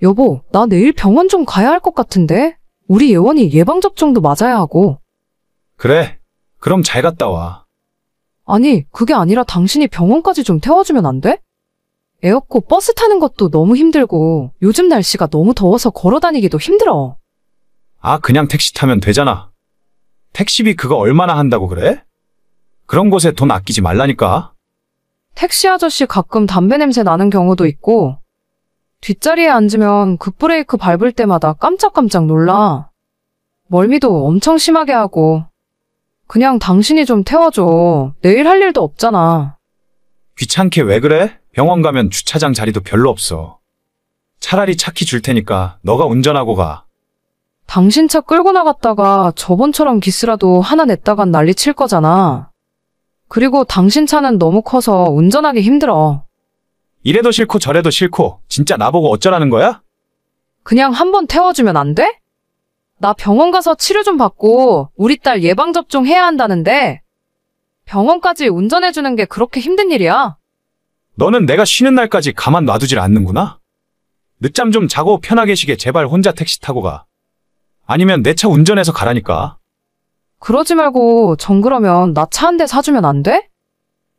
여보, 나 내일 병원 좀 가야 할 것 같은데? 우리 예원이 예방접종도 맞아야 하고. 그래. 그럼 잘 갔다 와. 아니, 그게 아니라 당신이 병원까지 좀 태워주면 안 돼? 애 없고 버스 타는 것도 너무 힘들고 요즘 날씨가 너무 더워서 걸어 다니기도 힘들어. 아, 그냥 택시 타면 되잖아. 택시비 그거 얼마나 한다고 그래? 그런 곳에 돈 아끼지 말라니까. 택시 아저씨 가끔 담배 냄새 나는 경우도 있고 뒷자리에 앉으면 급브레이크 밟을 때마다 깜짝깜짝 놀라. 멀미도 엄청 심하게 하고. 그냥 당신이 좀 태워줘. 내일 할 일도 없잖아. 귀찮게 왜 그래? 병원 가면 주차장 자리도 별로 없어. 차라리 차키 줄 테니까 너가 운전하고 가. 당신 차 끌고 나갔다가 저번처럼 기스라도 하나 냈다간 난리 칠 거잖아. 그리고 당신 차는 너무 커서 운전하기 힘들어. 이래도 싫고 저래도 싫고 진짜 나보고 어쩌라는 거야? 그냥 한번 태워주면 안 돼? 나 병원 가서 치료 좀 받고 우리 딸 예방접종 해야 한다는데 병원까지 운전해주는 게 그렇게 힘든 일이야? 너는 내가 쉬는 날까지 가만 놔두질 않는구나? 늦잠 좀 자고 편하게 쉬게 제발 혼자 택시 타고 가. 아니면 내 차 운전해서 가라니까. 그러지 말고 정 그러면 나 차 한 대 사주면 안 돼?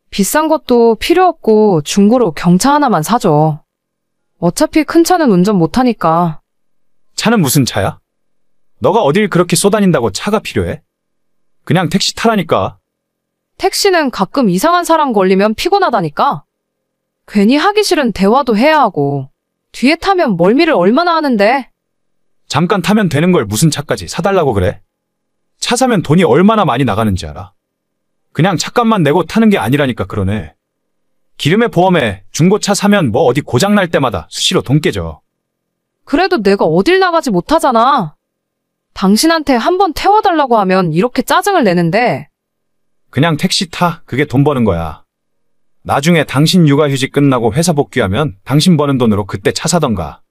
비싼 것도 필요 없고 중고로 경차 하나만 사줘. 어차피 큰 차는 운전 못하니까. 차는 무슨 차야? 너가 어딜 그렇게 쏘다닌다고 차가 필요해? 그냥 택시 타라니까. 택시는 가끔 이상한 사람 걸리면 피곤하다니까. 괜히 하기 싫은 대화도 해야 하고. 뒤에 타면 멀미를 얼마나 하는데. 잠깐 타면 되는 걸 무슨 차까지 사달라고 그래? 차 사면 돈이 얼마나 많이 나가는지 알아? 그냥 차값만 내고 타는 게 아니라니까 그러네. 기름에 보험에 중고차 사면 뭐 어디 고장날 때마다 수시로 돈 깨져. 그래도 내가 어딜 나가지 못하잖아. 당신한테 한번 태워달라고 하면 이렇게 짜증을 내는데. 그냥 택시 타. 그게 돈 버는 거야. 나중에 당신 육아휴직 끝나고 회사 복귀하면 당신 버는 돈으로 그때 차 사던가.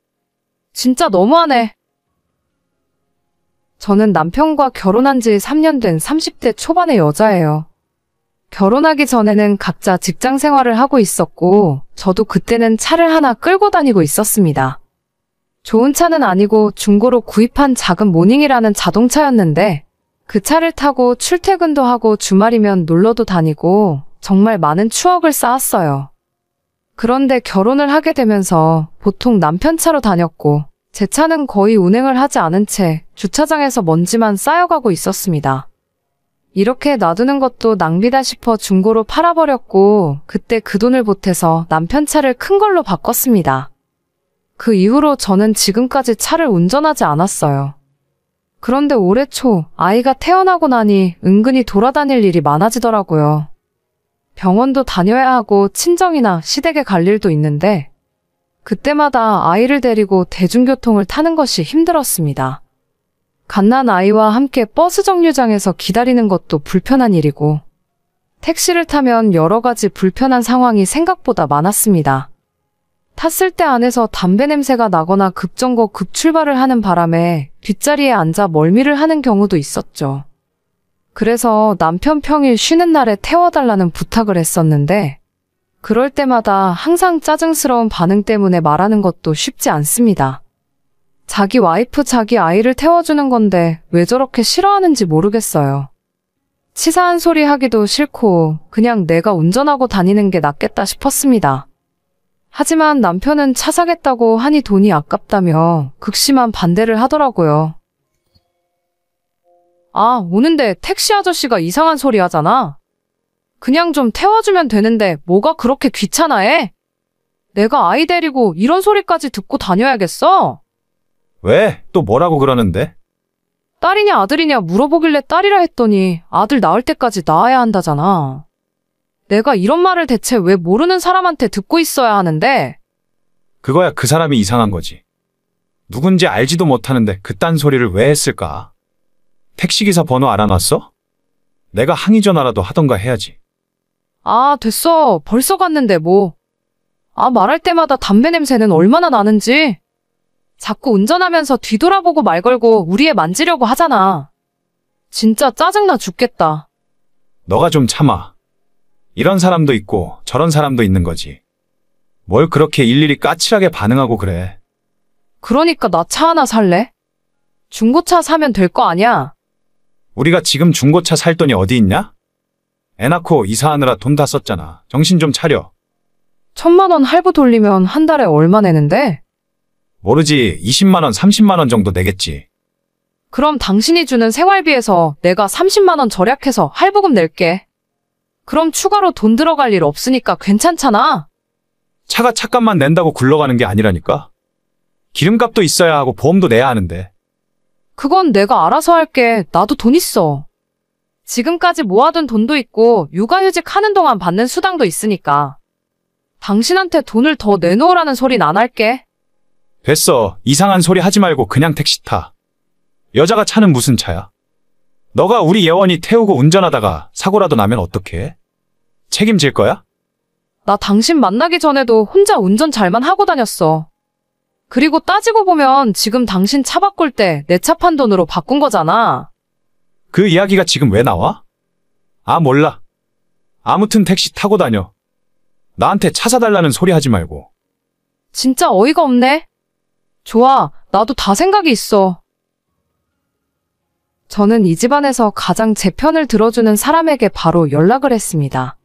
진짜 너무하네. 저는 남편과 결혼한 지 3년 된 30대 초반의 여자예요. 결혼하기 전에는 각자 직장 생활을 하고 있었고 저도 그때는 차를 하나 끌고 다니고 있었습니다. 좋은 차는 아니고 중고로 구입한 작은 모닝이라는 자동차였는데 그 차를 타고 출퇴근도 하고 주말이면 놀러도 다니고 정말 많은 추억을 쌓았어요. 그런데 결혼을 하게 되면서 보통 남편 차로 다녔고 제 차는 거의 운행을 하지 않은 채 주차장에서 먼지만 쌓여가고 있었습니다. 이렇게 놔두는 것도 낭비다 싶어 중고로 팔아버렸고 그때 그 돈을 보태서 남편 차를 큰 걸로 바꿨습니다. 그 이후로 저는 지금까지 차를 운전하지 않았어요. 그런데 올해 초 아이가 태어나고 나니 은근히 돌아다닐 일이 많아지더라고요. 병원도 다녀야 하고 친정이나 시댁에 갈 일도 있는데 그때마다 아이를 데리고 대중교통을 타는 것이 힘들었습니다. 갓난 아이와 함께 버스 정류장에서 기다리는 것도 불편한 일이고 택시를 타면 여러 가지 불편한 상황이 생각보다 많았습니다. 탔을 때 안에서 담배 냄새가 나거나 급정거 급출발을 하는 바람에 뒷자리에 앉아 멀미를 하는 경우도 있었죠. 그래서 남편 평일 쉬는 날에 태워달라는 부탁을 했었는데 그럴 때마다 항상 짜증스러운 반응 때문에 말하는 것도 쉽지 않습니다. 자기 와이프 자기 아이를 태워주는 건데 왜 저렇게 싫어하는지 모르겠어요. 치사한 소리 하기도 싫고 그냥 내가 운전하고 다니는 게 낫겠다 싶었습니다. 하지만 남편은 차 사겠다고 하니 돈이 아깝다며 극심한 반대를 하더라고요. 아, 오는데 택시 아저씨가 이상한 소리 하잖아. 그냥 좀 태워주면 되는데 뭐가 그렇게 귀찮아해? 내가 아이 데리고 이런 소리까지 듣고 다녀야겠어? 왜? 또 뭐라고 그러는데? 딸이냐 아들이냐 물어보길래 딸이라 했더니 아들 낳을 때까지 낳아야 한다잖아. 내가 이런 말을 대체 왜 모르는 사람한테 듣고 있어야 하는데? 그거야 그 사람이 이상한 거지. 누군지 알지도 못하는데 그딴 소리를 왜 했을까? 택시기사 번호 알아놨어? 내가 항의 전화라도 하던가 해야지. 아, 됐어. 벌써 갔는데 뭐. 아, 말할 때마다 담배 냄새는 얼마나 나는지. 자꾸 운전하면서 뒤돌아보고 말 걸고 우리 애 만지려고 하잖아. 진짜 짜증나 죽겠다. 너가 좀 참아. 이런 사람도 있고 저런 사람도 있는 거지. 뭘 그렇게 일일이 까칠하게 반응하고 그래. 그러니까 나 차 하나 살래? 중고차 사면 될 거 아니야? 우리가 지금 중고차 살 돈이 어디 있냐? 애 낳고 이사하느라 돈 다 썼잖아. 정신 좀 차려. 1,000만 원 할부 돌리면 한 달에 얼마 내는데? 모르지. 20만 원, 30만 원 정도 내겠지. 그럼 당신이 주는 생활비에서 내가 30만 원 절약해서 할부금 낼게. 그럼 추가로 돈 들어갈 일 없으니까 괜찮잖아. 차가 차값만 낸다고 굴러가는 게 아니라니까. 기름값도 있어야 하고 보험도 내야 하는데. 그건 내가 알아서 할게. 나도 돈 있어. 지금까지 모아둔 돈도 있고 육아휴직 하는 동안 받는 수당도 있으니까. 당신한테 돈을 더 내놓으라는 소린 안 할게. 됐어. 이상한 소리 하지 말고 그냥 택시 타. 여자가 차는 무슨 차야? 너가 우리 예원이 태우고 운전하다가 사고라도 나면 어떡해? 책임질 거야? 나 당신 만나기 전에도 혼자 운전 잘만 하고 다녔어. 그리고 따지고 보면 지금 당신 차 바꿀 때 내 차 판 돈으로 바꾼 거잖아. 그 이야기가 지금 왜 나와? 아, 몰라. 아무튼 택시 타고 다녀. 나한테 차 사달라는 소리 하지 말고. 진짜 어이가 없네. 좋아, 나도 다 생각이 있어. 저는 이 집안에서 가장 제 편을 들어주는 사람에게 바로 연락을 했습니다.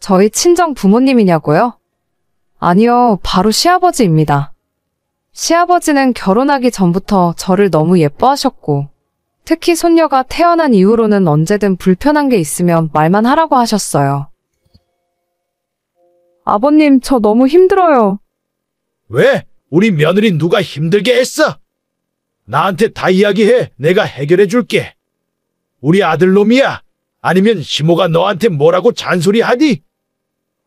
저희 친정 부모님이냐고요? 아니요, 바로 시아버지입니다. 시아버지는 결혼하기 전부터 저를 너무 예뻐하셨고, 특히 손녀가 태어난 이후로는 언제든 불편한 게 있으면 말만 하라고 하셨어요. 아버님, 저 너무 힘들어요. 왜? 우리 며느리 누가 힘들게 했어? 나한테 다 이야기해. 내가 해결해 줄게. 우리 아들놈이야? 아니면 시모가 너한테 뭐라고 잔소리하니?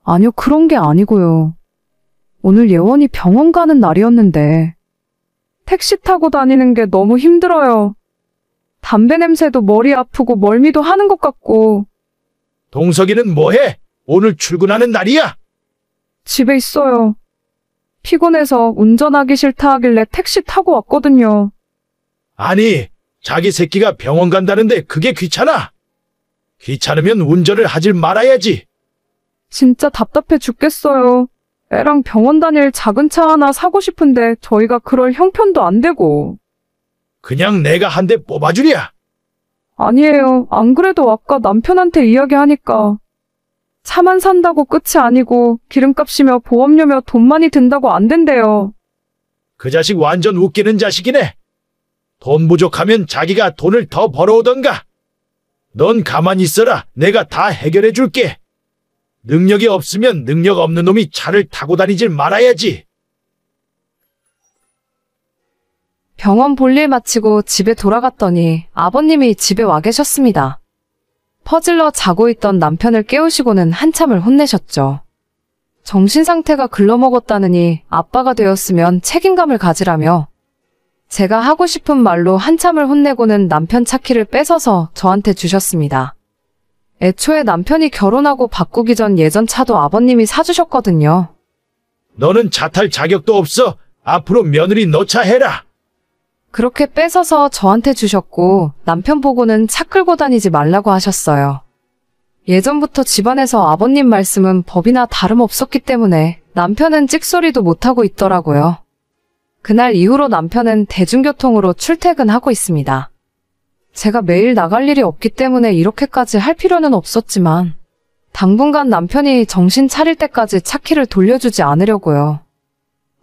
아니요, 그런 게 아니고요. 오늘 예원이 병원 가는 날이었는데 택시 타고 다니는 게 너무 힘들어요. 담배 냄새도 머리 아프고 멀미도 하는 것 같고. 동석이는 뭐해? 오늘 출근하는 날이야? 집에 있어요. 피곤해서 운전하기 싫다 하길래 택시 타고 왔거든요. 아니, 자기 새끼가 병원 간다는데 그게 귀찮아? 귀찮으면 운전을 하질 말아야지. 진짜 답답해 죽겠어요. 애랑 병원 다닐 작은 차 하나 사고 싶은데 저희가 그럴 형편도 안 되고. 그냥 내가 한 대 뽑아주랴. 아니에요. 안 그래도 아까 남편한테 이야기하니까 차만 산다고 끝이 아니고 기름값이며 보험료며 돈 많이 든다고 안 된대요. 그 자식 완전 웃기는 자식이네. 돈 부족하면 자기가 돈을 더 벌어오던가. 넌 가만히 있어라. 내가 다 해결해 줄게. 능력이 없으면 능력 없는 놈이 차를 타고 다니질 말아야지. 병원 볼일 마치고 집에 돌아갔더니 아버님이 집에 와 계셨습니다. 퍼질러 자고 있던 남편을 깨우시고는 한참을 혼내셨죠. 정신 상태가 글러먹었다느니 아빠가 되었으면 책임감을 가지라며 제가 하고 싶은 말로 한참을 혼내고는 남편 차키를 뺏어서 저한테 주셨습니다. 애초에 남편이 결혼하고 바꾸기 전 예전 차도 아버님이 사주셨거든요. 너는 차 탈 자격도 없어. 앞으로 며느리 너 차 해라. 그렇게 뺏어서 저한테 주셨고 남편 보고는 차 끌고 다니지 말라고 하셨어요. 예전부터 집안에서 아버님 말씀은 법이나 다름없었기 때문에 남편은 찍소리도 못하고 있더라고요. 그날 이후로 남편은 대중교통으로 출퇴근하고 있습니다. 제가 매일 나갈 일이 없기 때문에 이렇게까지 할 필요는 없었지만 당분간 남편이 정신 차릴 때까지 차키를 돌려주지 않으려고요.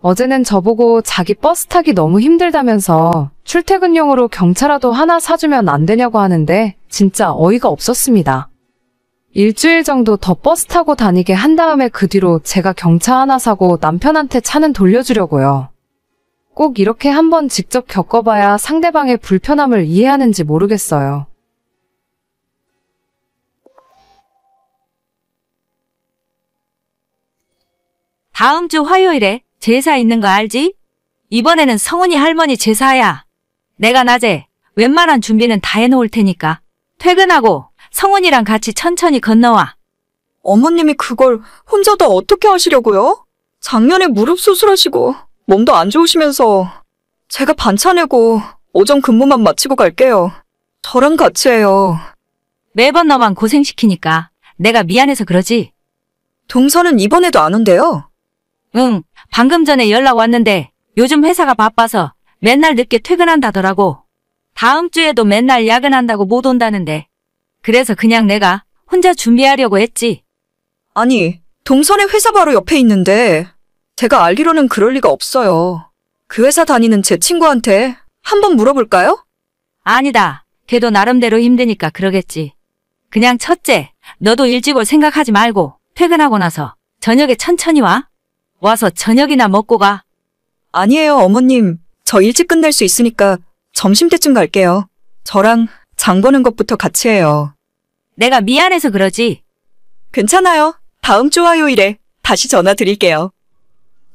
어제는 저보고 자기 버스 타기 너무 힘들다면서 출퇴근용으로 경차라도 하나 사주면 안 되냐고 하는데 진짜 어이가 없었습니다. 일주일 정도 더 버스 타고 다니게 한 다음에 그 뒤로 제가 경차 하나 사고 남편한테 차는 돌려주려고요. 꼭 이렇게 한번 직접 겪어봐야 상대방의 불편함을 이해하는지 모르겠어요. 다음 주 화요일에 제사 있는 거 알지? 이번에는 성은이 할머니 제사야. 내가 낮에 웬만한 준비는 다 해놓을 테니까 퇴근하고 성은이랑 같이 천천히 건너와. 어머님이 그걸 혼자 다 어떻게 하시려고요? 작년에 무릎 수술하시고 몸도 안 좋으시면서 제가 반차 내고 오전 근무만 마치고 갈게요. 저랑 같이 해요. 매번 너만 고생시키니까 내가 미안해서 그러지. 동서는 이번에도 안 온대요. 응, 방금 전에 연락 왔는데 요즘 회사가 바빠서 맨날 늦게 퇴근한다더라고. 다음 주에도 맨날 야근한다고 못 온다는데. 그래서 그냥 내가 혼자 준비하려고 했지. 아니, 동선의 회사 바로 옆에 있는데 제가 알기로는 그럴 리가 없어요. 그 회사 다니는 제 친구한테 한번 물어볼까요? 아니다. 걔도 나름대로 힘드니까 그러겠지. 그냥 첫째, 너도 일찍 올 생각하지 말고 퇴근하고 나서 저녁에 천천히 와. 와서 저녁이나 먹고 가. 아니에요, 어머님. 저 일찍 끝낼 수 있으니까 점심때쯤 갈게요. 저랑 장 보는 것부터 같이 해요. 내가 미안해서 그러지. 괜찮아요. 다음 주 화요일에 다시 전화 드릴게요.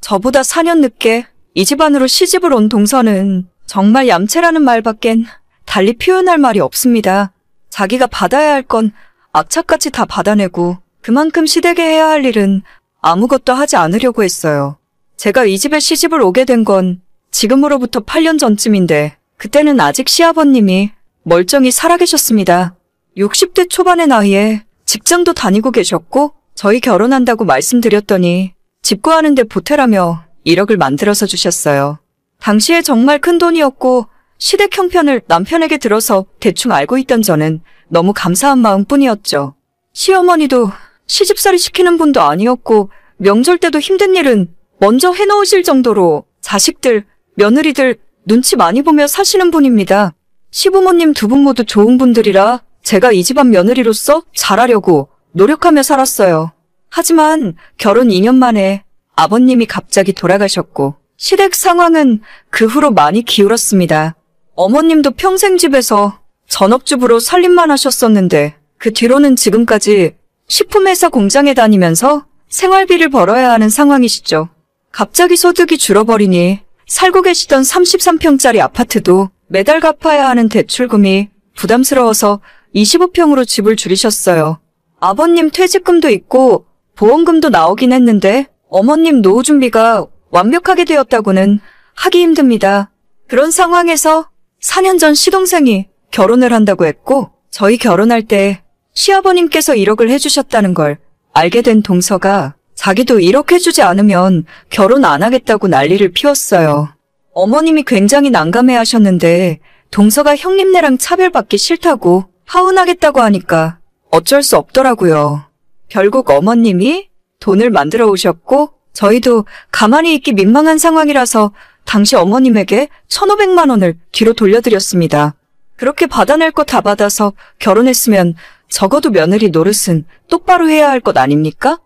저보다 4년 늦게 이 집안으로 시집을 온 동서는 정말 얌체라는 말밖엔 달리 표현할 말이 없습니다. 자기가 받아야 할 건 악착같이 다 받아내고 그만큼 시댁에 해야 할 일은 아무것도 하지 않으려고 했어요. 제가 이 집에 시집을 오게 된 건 지금으로부터 8년 전쯤인데 그때는 아직 시아버님이 멀쩡히 살아계셨습니다. 60대 초반의 나이에 직장도 다니고 계셨고 저희 결혼한다고 말씀드렸더니 집 구하는데 보태라며 1억을 만들어서 주셨어요. 당시에 정말 큰 돈이었고 시댁 형편을 남편에게 들어서 대충 알고 있던 저는 너무 감사한 마음뿐이었죠. 시어머니도 시집살이 시키는 분도 아니었고 명절 때도 힘든 일은 먼저 해놓으실 정도로 자식들, 며느리들 눈치 많이 보며 사시는 분입니다. 시부모님 두 분 모두 좋은 분들이라 제가 이 집안 며느리로서 잘하려고 노력하며 살았어요. 하지만 결혼 2년 만에 아버님이 갑자기 돌아가셨고 시댁 상황은 그 후로 많이 기울었습니다. 어머님도 평생 집에서 전업주부로 살림만 하셨었는데 그 뒤로는 지금까지 식품회사 공장에 다니면서 생활비를 벌어야 하는 상황이시죠. 갑자기 소득이 줄어버리니 살고 계시던 33평짜리 아파트도 매달 갚아야 하는 대출금이 부담스러워서 25평으로 집을 줄이셨어요. 아버님 퇴직금도 있고 보험금도 나오긴 했는데 어머님 노후 준비가 완벽하게 되었다고는 하기 힘듭니다. 그런 상황에서 4년 전 시동생이 결혼을 한다고 했고 저희 결혼할 때 시아버님께서 1억을 해주셨다는 걸 알게 된 동서가 자기도 1억 해주지 않으면 결혼 안 하겠다고 난리를 피웠어요. 어머님이 굉장히 난감해 하셨는데 동서가 형님네랑 차별받기 싫다고 하운하겠다고 하니까 어쩔 수 없더라고요. 결국 어머님이 돈을 만들어 오셨고 저희도 가만히 있기 민망한 상황이라서 당시 어머님에게 1,500만 원을 뒤로 돌려드렸습니다. 그렇게 받아낼 거 다 받아서 결혼했으면 적어도 며느리 노릇은 똑바로 해야 할 것 아닙니까?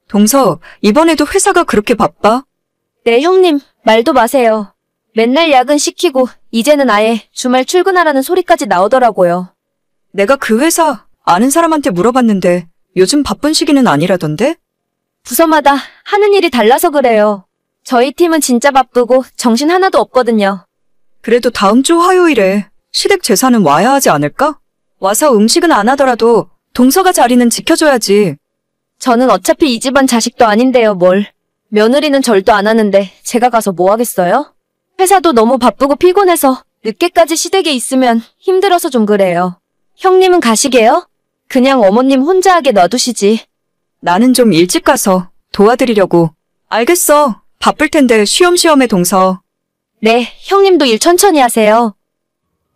동서, 이번에도 회사가 그렇게 바빠? 네, 형님, 말도 마세요. 맨날 야근 시키고 이제는 아예 주말 출근하라는 소리까지 나오더라고요. 내가 그 회사 아는 사람한테 물어봤는데 요즘 바쁜 시기는 아니라던데? 부서마다 하는 일이 달라서 그래요. 저희 팀은 진짜 바쁘고 정신 하나도 없거든요. 그래도 다음 주 화요일에 시댁 제사는 와야 하지 않을까? 와서 음식은 안 하더라도 동서가 자리는 지켜줘야지. 저는 어차피 이 집안 자식도 아닌데요, 뭘. 며느리는 절도 안 하는데 제가 가서 뭐 하겠어요? 회사도 너무 바쁘고 피곤해서 늦게까지 시댁에 있으면 힘들어서 좀 그래요. 형님은 가시게요? 그냥 어머님 혼자 하게 놔두시지. 나는 좀 일찍 가서 도와드리려고. 알겠어. 바쁠 텐데 쉬엄쉬엄 해, 동서. 네, 형님도 일 천천히 하세요.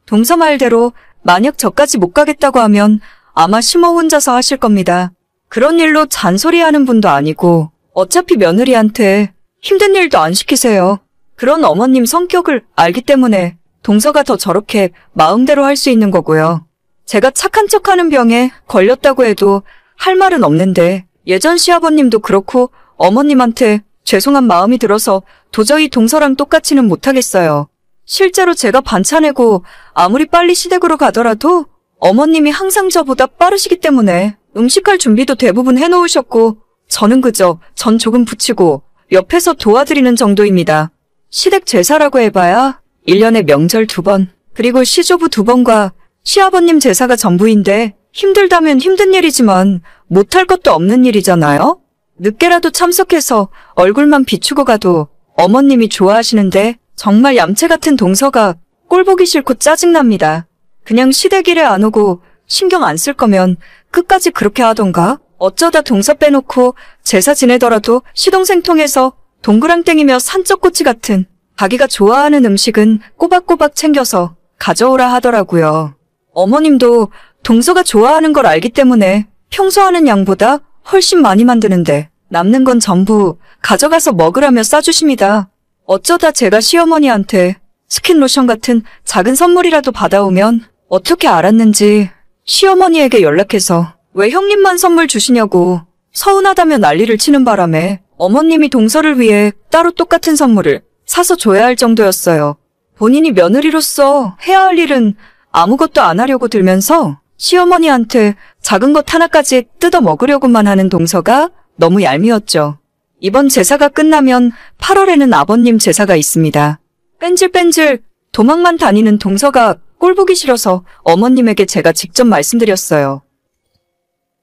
동서 말대로 만약 저까지 못 가겠다고 하면 아마 심호 혼자서 하실 겁니다. 그런 일로 잔소리하는 분도 아니고 어차피 며느리한테 힘든 일도 안 시키세요. 그런 어머님 성격을 알기 때문에 동서가 더 저렇게 마음대로 할 수 있는 거고요. 제가 착한 척하는 병에 걸렸다고 해도 할 말은 없는데 예전 시아버님도 그렇고 어머님한테 죄송한 마음이 들어서 도저히 동서랑 똑같이는 못하겠어요. 실제로 제가 반찬내고 아무리 빨리 시댁으로 가더라도 어머님이 항상 저보다 빠르시기 때문에 음식할 준비도 대부분 해놓으셨고 저는 그저 전 조금 부치고 옆에서 도와드리는 정도입니다. 시댁 제사라고 해봐야 1년에 명절 2번, 그리고 시조부 2번과 시아버님 제사가 전부인데 힘들다면 힘든 일이지만 못할 것도 없는 일이잖아요? 늦게라도 참석해서 얼굴만 비추고 가도 어머님이 좋아하시는데 정말 얌체 같은 동서가 꼴보기 싫고 짜증납니다. 그냥 시댁 일에 안 오고 신경 안 쓸 거면 끝까지 그렇게 하던가? 어쩌다 동서 빼놓고 제사 지내더라도 시동생 통해서 동그랑땡이며 산적꼬치 같은 자기가 좋아하는 음식은 꼬박꼬박 챙겨서 가져오라 하더라고요. 어머님도 동서가 좋아하는 걸 알기 때문에 평소 하는 양보다 훨씬 많이 만드는데 남는 건 전부 가져가서 먹으라며 싸주십니다. 어쩌다 제가 시어머니한테 스킨로션 같은 작은 선물이라도 받아오면 어떻게 알았는지 시어머니에게 연락해서 왜 형님만 선물 주시냐고 서운하다며 난리를 치는 바람에 어머님이 동서를 위해 따로 똑같은 선물을 사서 줘야 할 정도였어요. 본인이 며느리로서 해야 할 일은 아무것도 안 하려고 들면서 시어머니한테 작은 것 하나까지 뜯어 먹으려고만 하는 동서가 너무 얄미웠죠. 이번 제사가 끝나면 8월에는 아버님 제사가 있습니다. 뺀질뺀질 도망만 다니는 동서가 꼴보기 싫어서 어머님에게 제가 직접 말씀드렸어요.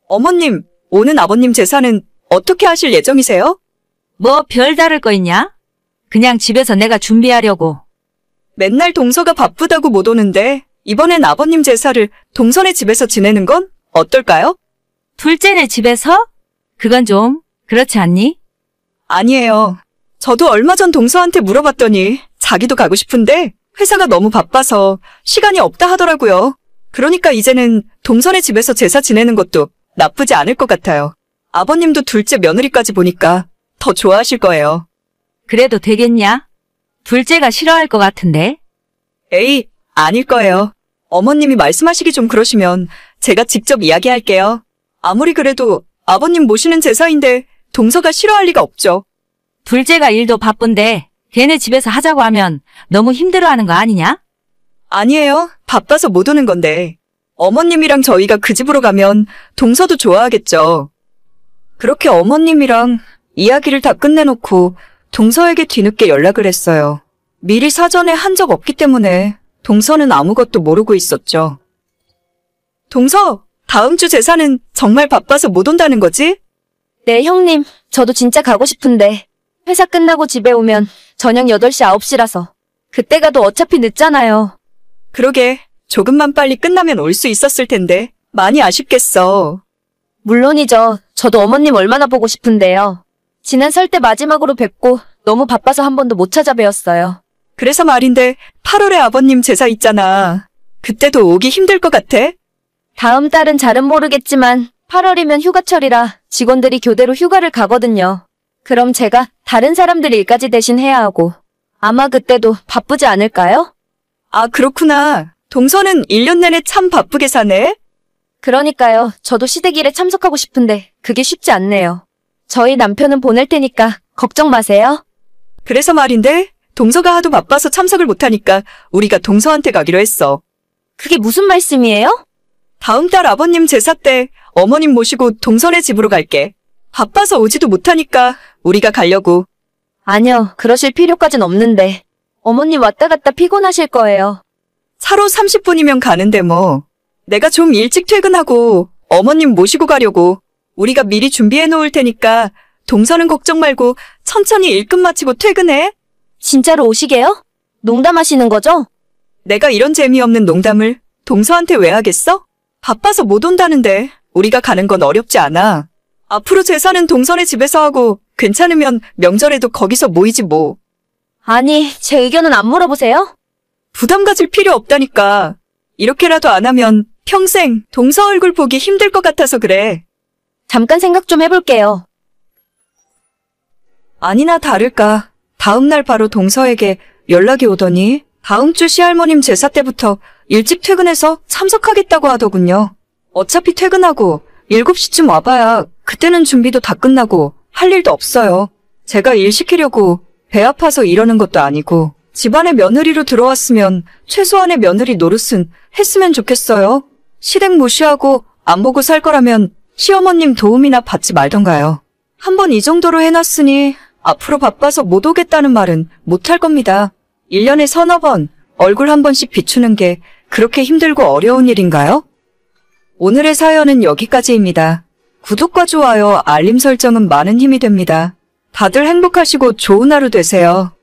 어머님, 오는 아버님 제사는 어떻게 하실 예정이세요? 뭐 별다를 거 있냐? 그냥 집에서 내가 준비하려고. 맨날 동서가 바쁘다고 못 오는데 이번엔 아버님 제사를 동선의 집에서 지내는 건 어떨까요? 둘째네 집에서? 그건 좀 그렇지 않니? 아니에요. 저도 얼마 전 동서한테 물어봤더니 자기도 가고 싶은데 회사가 너무 바빠서 시간이 없다 하더라고요. 그러니까 이제는 동선의 집에서 제사 지내는 것도 나쁘지 않을 것 같아요. 아버님도 둘째 며느리까지 보니까 더 좋아하실 거예요. 그래도 되겠냐? 둘째가 싫어할 것 같은데. 에이, 아닐 거예요. 어머님이 말씀하시기 좀 그러시면 제가 직접 이야기할게요. 아무리 그래도 아버님 모시는 제사인데 동서가 싫어할 리가 없죠. 둘째가 일도 바쁜데 걔네 집에서 하자고 하면 너무 힘들어하는 거 아니냐? 아니에요. 바빠서 못 오는 건데. 어머님이랑 저희가 그 집으로 가면 동서도 좋아하겠죠. 그렇게 어머님이랑 이야기를 다 끝내놓고 동서에게 뒤늦게 연락을 했어요. 미리 사전에 한 적 없기 때문에 동서는 아무것도 모르고 있었죠. 동서, 다음 주 제사는 정말 바빠서 못 온다는 거지? 네, 형님. 저도 진짜 가고 싶은데 회사 끝나고 집에 오면 저녁 8시, 9시라서 그때 가도 어차피 늦잖아요. 그러게, 조금만 빨리 끝나면 올 수 있었을 텐데 많이 아쉽겠어. 물론이죠. 저도 어머님 얼마나 보고 싶은데요. 지난 설 때 마지막으로 뵙고 너무 바빠서 한 번도 못 찾아뵈었어요. 그래서 말인데 8월에 아버님 제사 있잖아. 그때도 오기 힘들 것 같아? 다음 달은 잘은 모르겠지만 8월이면 휴가철이라 직원들이 교대로 휴가를 가거든요. 그럼 제가 다른 사람들 일까지 대신 해야 하고 아마 그때도 바쁘지 않을까요? 아, 그렇구나. 동서는 1년 내내 참 바쁘게 사네? 그러니까요. 저도 시댁일에 참석하고 싶은데 그게 쉽지 않네요. 저희 남편은 보낼 테니까 걱정 마세요. 그래서 말인데 동서가 하도 바빠서 참석을 못하니까 우리가 동서한테 가기로 했어. 그게 무슨 말씀이에요? 다음 달 아버님 제사 때 어머님 모시고 동선의 집으로 갈게. 바빠서 오지도 못하니까 우리가 가려고. 아니요. 그러실 필요까진 없는데. 어머님 왔다 갔다 피곤하실 거예요. 차로 30분이면 가는데 뭐. 내가 좀 일찍 퇴근하고 어머님 모시고 가려고. 우리가 미리 준비해 놓을 테니까 동서는 걱정 말고 천천히 일 끝 마치고 퇴근해. 진짜로 오시게요? 농담하시는 거죠? 내가 이런 재미없는 농담을 동서한테 왜 하겠어? 바빠서 못 온다는데 우리가 가는 건 어렵지 않아. 앞으로 제사는 동선의 집에서 하고 괜찮으면 명절에도 거기서 모이지 뭐. 아니, 제 의견은 안 물어보세요? 부담 가질 필요 없다니까. 이렇게라도 안 하면 평생 동서 얼굴 보기 힘들 것 같아서 그래. 잠깐 생각 좀 해볼게요. 아니나 다를까 다음 날 바로 동서에게 연락이 오더니 다음 주 시할머님 제사 때부터 일찍 퇴근해서 참석하겠다고 하더군요. 어차피 퇴근하고 7시쯤 와봐야 그때는 준비도 다 끝나고 할 일도 없어요. 제가 일 시키려고 배 아파서 이러는 것도 아니고 집안에 며느리로 들어왔으면 최소한의 며느리 노릇은 했으면 좋겠어요. 시댁 무시하고 안 보고 살 거라면 시어머님 도움이나 받지 말던가요. 한번 이 정도로 해놨으니 앞으로 바빠서 못 오겠다는 말은 못할 겁니다. 1년에 서너 번 얼굴 한 번씩 비추는 게 그렇게 힘들고 어려운 일인가요? 오늘의 사연은 여기까지입니다. 구독과 좋아요, 알림 설정은 많은 힘이 됩니다. 다들 행복하시고 좋은 하루 되세요.